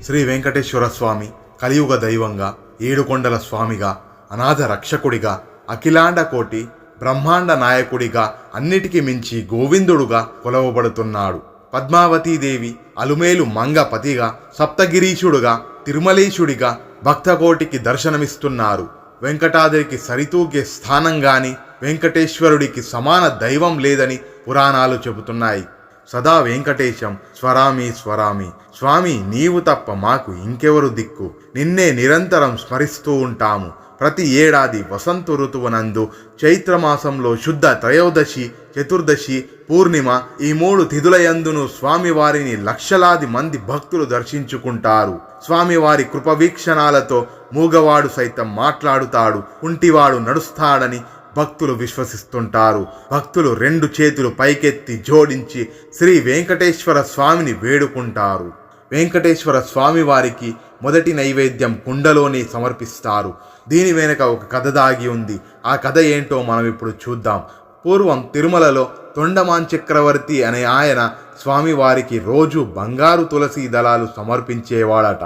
శ్రీ వెంకటేశ్వర స్వామి కలియుగ దైవంగా, ఏడుకొండల స్వామిగా, అనాథ రక్షకుడిగా, అఖిలాండ కోటి బ్రహ్మాండ నాయకుడిగా, అన్నిటికీ మించి గోవిందుడుగా కొలవబడుతున్నాడు. పద్మావతీదేవి అలుమేలు మంగపతిగా, సప్తగిరీశుడుగా, తిరుమలేశుడిగా భక్తకోటికి దర్శనమిస్తున్నారు. వెంకటాద్రికి సరితూగే స్థానం గాని, వెంకటేశ్వరుడికి సమాన దైవం లేదని పురాణాలు చెబుతున్నాయి. సదా వెంకటేశం స్వరామి స్వరామి, స్వామి నీవు తప్ప మాకు ఇంకెవరు దిక్కు, నిన్నే నిరంతరం స్మరిస్తూ ఉంటాము. ప్రతి ఏడాది వసంత ఋతువునందు చైత్రమాసంలో శుద్ధ త్రయోదశి, చతుర్దశి, పూర్ణిమ ఈ 3 తిథులయందును స్వామివారిని లక్షలాది మంది భక్తులు దర్శించుకుంటారు. స్వామివారి కృపవీక్షణాలతో మూగవాడు సైతం మాట్లాడుతాడు, కుంటివాడు నడుస్తాడని భక్తులు విశ్వసిస్తుంటారు. భక్తులు 2 చేతులు పైకెత్తి జోడించి శ్రీ వెంకటేశ్వర స్వామిని వేడుకుంటారు. వెంకటేశ్వర స్వామి వారికి మొదటి నైవేద్యం కుండలోనే సమర్పిస్తారు. దీని వెనుక ఒక కథ దాగి ఉంది. ఆ కథ ఏంటో మనం ఇప్పుడు చూద్దాం. పూర్వం తిరుమలలో తొండమాన్ చక్రవర్తి అనే ఆయన స్వామివారికి రోజు బంగారు తులసి దళాలు సమర్పించేవాడట.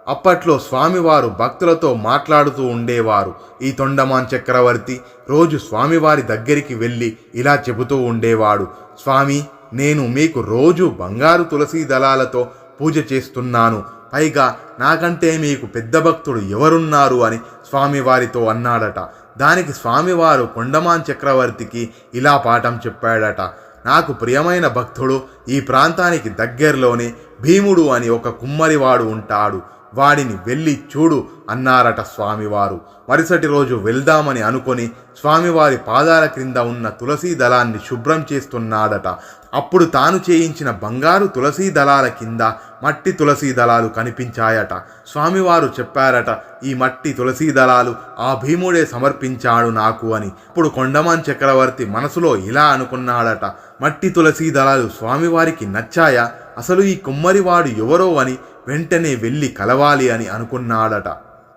అప్పట్లో స్వామివారు భక్తులతో మాట్లాడుతూ ఉండేవారు. ఈ తొండమాన్ చక్రవర్తి రోజు స్వామివారి దగ్గరికి వెళ్ళి ఇలా చెబుతూ ఉండేవాడు, స్వామి, నేను మీకు రోజు బంగారు తులసి దళాలతో పూజ చేస్తున్నాను. పైగా నాకంటే మీకు పెద్ద భక్తుడు ఎవరున్నారు అని స్వామివారితో అన్నాడట. దానికి స్వామివారు తొండమాన్ చక్రవర్తికి ఇలా పాఠం చెప్పాడట. నాకు ప్రియమైన భక్తుడు ఈ ప్రాంతానికి దగ్గరలోనే భీముడు అని ఒక కుమ్మరివాడు ఉంటాడు, వాడిని వెళ్ళి చూడు అన్నారట స్వామివారు. మరుసటి రోజు వెళ్దామని అనుకొని స్వామివారి పాదాల క్రింద ఉన్న తులసీ దళాన్ని శుభ్రం చేస్తున్నాడట. అప్పుడు తాను చేయించిన బంగారు తులసీ దళాల కింద మట్టి తులసీ దళాలు కనిపించాయట. స్వామివారు చెప్పారట, ఈ మట్టి తులసీ దళాలు ఆ భీముడే సమర్పించాడు నాకు అని. ఇప్పుడు తొండమాన్ చక్రవర్తి మనసులో ఇలా అనుకున్నాడట, మట్టి తులసీ దళాలు స్వామివారికి నచ్చాయా? అసలు ఈ కుమ్మరివాడు ఎవరో అని వెంటనే వెళ్ళి కలవాలి అని అనుకున్నాడట.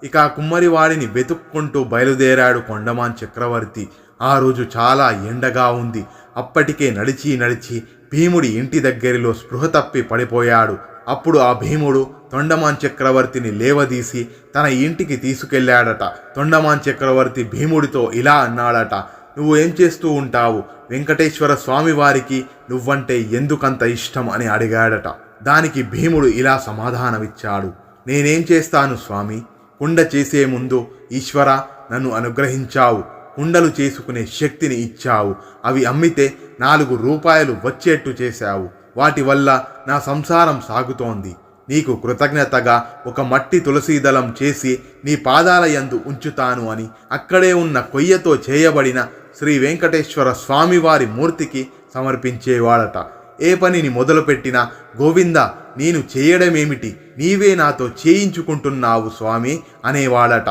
ఇక ఆ కుమ్మరివాడిని వెతుక్కుంటూ బయలుదేరాడు తొండమాన్ చక్రవర్తి. ఆ రోజు చాలా ఎండగా ఉంది. అప్పటికే నడిచి నడిచి భీముడి ఇంటి దగ్గరలో స్పృహ తప్పి పడిపోయాడు. అప్పుడు ఆ భీముడు తొండమాన్ చక్రవర్తిని లేవదీసి తన ఇంటికి తీసుకెళ్లాడట. తొండమాన్ చక్రవర్తి భీముడితో ఇలా అన్నాడట, నువ్వు ఏం చేస్తూ ఉంటావు? వెంకటేశ్వర స్వామి వారికి నువ్వంటే ఎందుకంత ఇష్టం అని అడిగాడట. దానికి భీముడు ఇలా సమాధానమిచ్చాడు, నేనేం చేస్తాను స్వామి, కుండ చేసే ముందు ఈశ్వర నన్ను అనుగ్రహించావు, కుండలు చేసుకునే శక్తిని ఇచ్చావు, అవి అమ్మితే 4 రూపాయలు వచ్చేట్టు చేశావు, వాటి వల్ల నా సంసారం సాగుతోంది. నీకు కృతజ్ఞతగా ఒక మట్టి తులసీదళం చేసి నీ పాదాల యందు ఉంచుతాను అని అక్కడే ఉన్న కొయ్యతో చేయబడిన శ్రీ వెంకటేశ్వర స్వామివారి మూర్తికి సమర్పించేవాడట. ఏ పనిని మొదలుపెట్టినా గోవింద నేను చేయడమేమిటి, నీవే నాతో చేయించుకుంటున్నావు స్వామి అనేవాడట.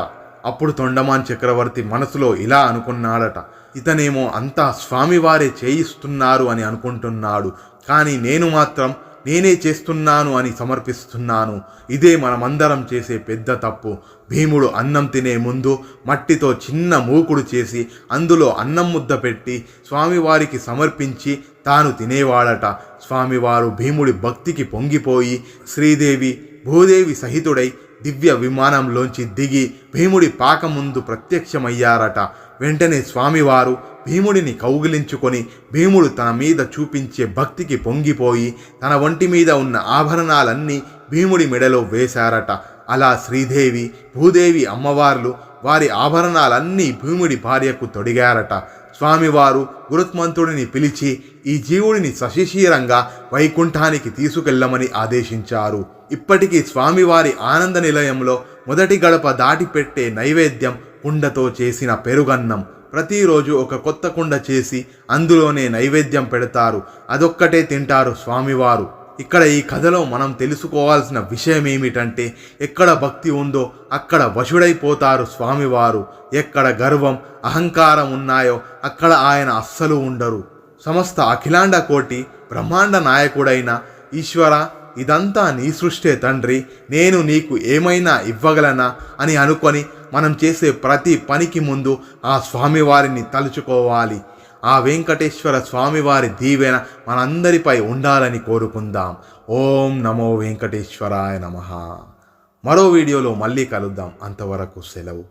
అప్పుడు తొండమాన్ చక్రవర్తి మనసులో ఇలా అనుకున్నాడట, ఇతనేమో అంతా స్వామివారే చేయిస్తున్నారు అని అనుకుంటున్నాడు, కానీ నేను మాత్రం నేనే చేస్తున్నాను అని సమర్పిస్తున్నాను. ఇదే మనమందరం చేసే పెద్ద తప్పు. భీముడు అన్నం తినే ముందు మట్టితో చిన్న మూకుడు చేసి అందులో అన్నం ముద్ద పెట్టి స్వామివారికి సమర్పించి తాను తినేవాడట. స్వామివారు భీముడి భక్తికి పొంగిపోయి శ్రీదేవి భూదేవి సహితుడై దివ్య విమానంలోంచి దిగి భీముడి పాక ముందు ప్రత్యక్షమయ్యారట. వెంటనే స్వామివారు భీముడిని కౌగిలించుకొని భీముడు తన మీద చూపించే భక్తికి పొంగిపోయి తన ఒంటి మీద ఉన్న ఆభరణాలన్నీ భీముడి మెడలో వేశారట. అలా శ్రీదేవి భూదేవి అమ్మవార్లు వారి ఆభరణాలన్నీ భీముడి భార్యకు తొడిగారట. స్వామివారు గురుత్మంతుడిని పిలిచి ఈ జీవుడిని సశిశీరంగా వైకుంఠానికి తీసుకెళ్లమని ఆదేశించారు. ఇప్పటికీ స్వామివారి ఆనంద నిలయంలో మొదటి గడప దాటిపెట్టే నైవేద్యం కుండతో చేసిన పెరుగన్నం. ప్రతిరోజు ఒక కొత్త కుండ చేసి అందులోనే నైవేద్యం పెడతారు. అదొక్కటే తింటారు స్వామివారు. ఇక్కడ ఈ కథలో మనం తెలుసుకోవాల్సిన విషయం ఏమిటంటే, ఎక్కడ భక్తి ఉందో అక్కడ వశుడైపోతారు స్వామివారు. ఎక్కడ గర్వం అహంకారం ఉన్నాయో అక్కడ ఆయన అస్సలు ఉండరు. సమస్త అఖిలాండ కోటి బ్రహ్మాండ నాయకుడైన ఈశ్వర, ఇదంతా నీ సృష్టే తండ్రి, నేను నీకు ఏమైనా ఇవ్వగలనా అని అనుకొని మనం చేసే ప్రతి పనికి ముందు ఆ స్వామివారిని తలుచుకోవాలి. ఆ వెంకటేశ్వర స్వామివారి దీవెన మనందరిపై ఉండాలని కోరుకుందాం. ఓం నమో వెంకటేశ్వరాయ నమః. మరో వీడియోలో మళ్ళీ కలుద్దాం. అంతవరకు సెలవు.